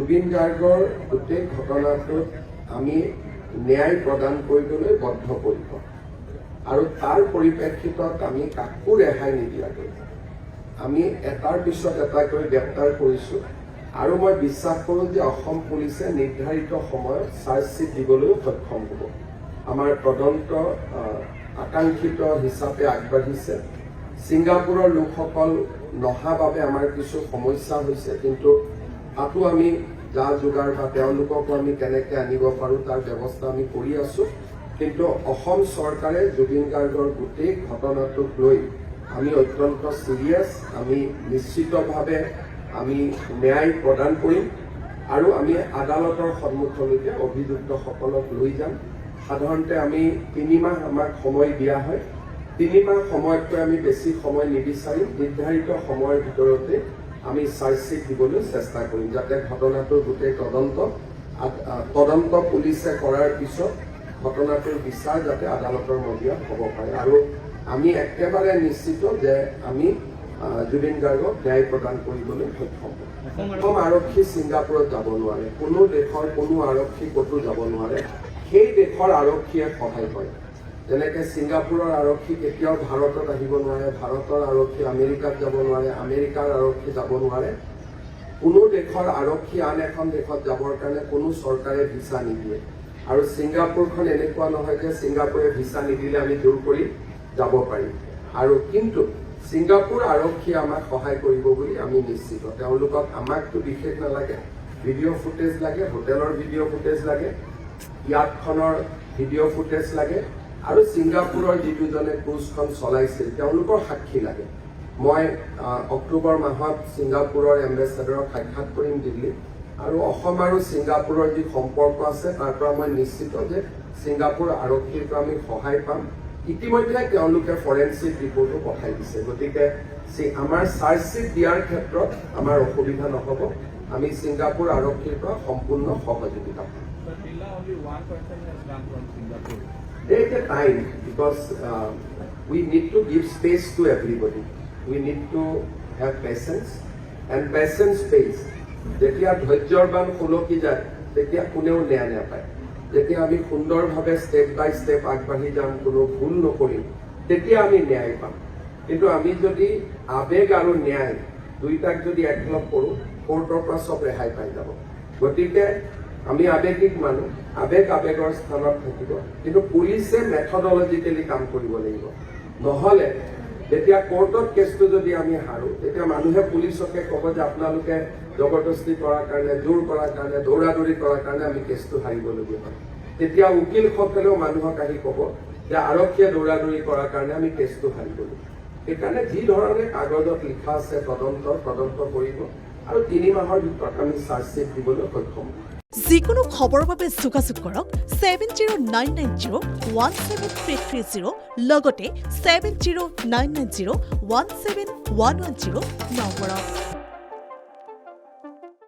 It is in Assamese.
জুবিন গাৰ্গৰ গোটেই ঘটনাটোত আমি ন্যায় প্ৰদান কৰিবলৈ বদ্ধপৰিকৰ আৰু তাৰ পৰিপ্ৰেক্ষিতত আমি কাকো ৰেহাই নিদিয়াকৈ আমি এটাৰ পিছত এটাকৈ গ্ৰেপ্তাৰ কৰিছোঁ আৰু মই বিশ্বাস কৰোঁ যে অসম পুলিচে নিৰ্ধাৰিত সময়ত চাৰ্জশ্বিট দিবলৈও সক্ষম হ'ব। আমাৰ তদন্ত আকাংক্ষিত হিচাপে আগবাঢ়িছে। ছিংগাপুৰৰ লোকসকল নহা বাবে আমাৰ কিছু সমস্যা হৈছে, কিন্তু তাতো আমি যা যোগাৰ বা তেওঁলোককো আমি কেনেকৈ আনিব পাৰোঁ তাৰ ব্যৱস্থা আমি কৰি আছোঁ। কিন্তু অসম চৰকাৰে জুবিন গাৰ্গৰ গোটেই ঘটনাটোক লৈ আমি অত্যন্ত চিৰিয়াছ। আমি নিশ্চিতভাৱে আমি ন্যায় প্ৰদান কৰিম আৰু আমি আদালতৰ সন্মুখলৈকে অভিযুক্তসকলক লৈ যাম। সাধাৰণতে আমি 3 মাহ আমাক সময় দিয়া হয়। 3 মাহ সময়তকৈ আমি বেছি সময় নিবিচাৰিম। নিৰ্ধাৰিত সময়ৰ ভিতৰতে আমি চাৰ্জশ্বিট দিবলৈ চেষ্টা কৰিম, যাতে ঘটনাটোৰ গোটেই তদন্ত পুলিচে কৰাৰ পিছত ঘটনাটোৰ বিচাৰ যাতে আদালতৰ মজিয়াত হ'ব পাৰে। আৰু আমি একেবাৰে নিশ্চিত যে আমি জুবিন গাৰ্গক ন্যায় প্ৰদান কৰিবলৈ সক্ষম হ'ম। অসম আৰক্ষী ছিংগাপুৰত যাব নোৱাৰে, কোনো দেশৰ কোনো আৰক্ষী ক'তো যাব নোৱাৰে। সেই দেশৰ আৰক্ষীয়ে সহায় কৰে। যেনেকৈ ছিংগাপুৰৰ আৰক্ষী কেতিয়াও ভাৰতত আহিব নোৱাৰে, ভাৰতৰ আৰক্ষী আমেৰিকাত যাব নোৱাৰে, আমেৰিকাৰ আৰক্ষী যাব নোৱাৰে। কোনো দেশৰ আৰক্ষী আন এখন দেশত যাবৰ কাৰণে কোনো চৰকাৰে ভিছা নিদিয়ে। আৰু ছিংগাপুৰখন এনেকুৱা নহয় যে ছিংগাপুৰে ভিছা নিদিলে আমি দূৰ কৰি যাব পাৰিম। আৰু কিন্তু ছিংগাপুৰ আৰক্ষীয়ে আমাক সহায় কৰিব বুলি আমি নিশ্চিত। তেওঁলোকক আমাকতো বিশেষ নালাগে, ভিডিঅ' ফুটেজ লাগে, হোটেলৰ ভিডিঅ' ফুটেজ লাগে, ইয়াতখনৰ ভিডিঅ' ফুটেজ লাগে আৰু ছিংগাপুৰৰ যি দুজনে ক্ৰুজখন চলাইছিল তেওঁলোকৰ সাক্ষী লাগে। মই অক্টোবৰ মাহত ছিংগাপুৰৰ এম্বেচাডৰক সাক্ষাৎ কৰিম দিল্লীত, আৰু অসম আৰু ছিংগাপুৰৰ যি সম্পৰ্ক আছে তাৰ পৰা মই নিশ্চিত যে ছিংগাপুৰ আৰক্ষীৰ পৰা আমি সহায় পাম। ইতিমধ্যে তেওঁলোকে ফৰেনচিক ৰিপৰ্টো পঠাই দিছে। গতিকে আমাৰ চাৰ্জশ্বিট দিয়াৰ ক্ষেত্ৰত আমাৰ অসুবিধা নহ'ব। আমি ছিংগাপুৰ আৰক্ষীৰ পৰা সম্পূৰ্ণ সহযোগিতা পাম। Take a time, because we need to give space to everybody. We need to have patience, and patience pays. যেতিয়া ধৈৰ্যবান খলকি যায় তেতিয়া কোনেও ন্যায় নাপায়। যেতিয়া আমি সুন্দৰভাৱে ষ্টেপ বাই ষ্টেপ আগবাঢ়ি যাম, কোনো ভুল নকৰিম, তেতিয়া আমি ন্যায় পাম। কিন্তু আমি যদি আৱেগ আৰু ন্যায় দুইটাক যদি একলগ কৰোঁ, কোৰ্টৰ পৰা চব ৰেহাই পাই যাব। গতিকে আমি আৱেগিক মানুহ, আৱেগৰ স্থানত থাকিব, কিন্তু পুলিচে মেথডলজিকেলি কাম কৰিব লাগিব। নহ'লে যেতিয়া কোৰ্টত কেছটো যদি আমি হাৰোঁ, তেতিয়া মানুহে পুলিচকে ক'ব যে আপোনালোকে জবৰদস্তি কৰাৰ কাৰণে, জোৰ কৰাৰ কাৰণে, দৌৰাদৌৰি কৰাৰ কাৰণে আমি কেছটো হাৰিবলগীয়া হয়। তেতিয়া উকিলসকলেও মানুহক আহি ক'ব যে আৰক্ষীয়ে দৌৰাদৌৰি কৰাৰ কাৰণে আমি কেছটো হাৰিবলগীয়া। সেইকাৰণে যি ধৰণে কাগজত লিখা আছে তদন্ত কৰিব আৰু 3 মাহৰ ভিতৰত আমি চাৰ্জশ্বিট দিবলৈ সক্ষম হ'ম। যিকোনো খবৰৰ বাবে যোগাযোগ কৰক 7099017330 লগতে 7099017110 নম্বৰত।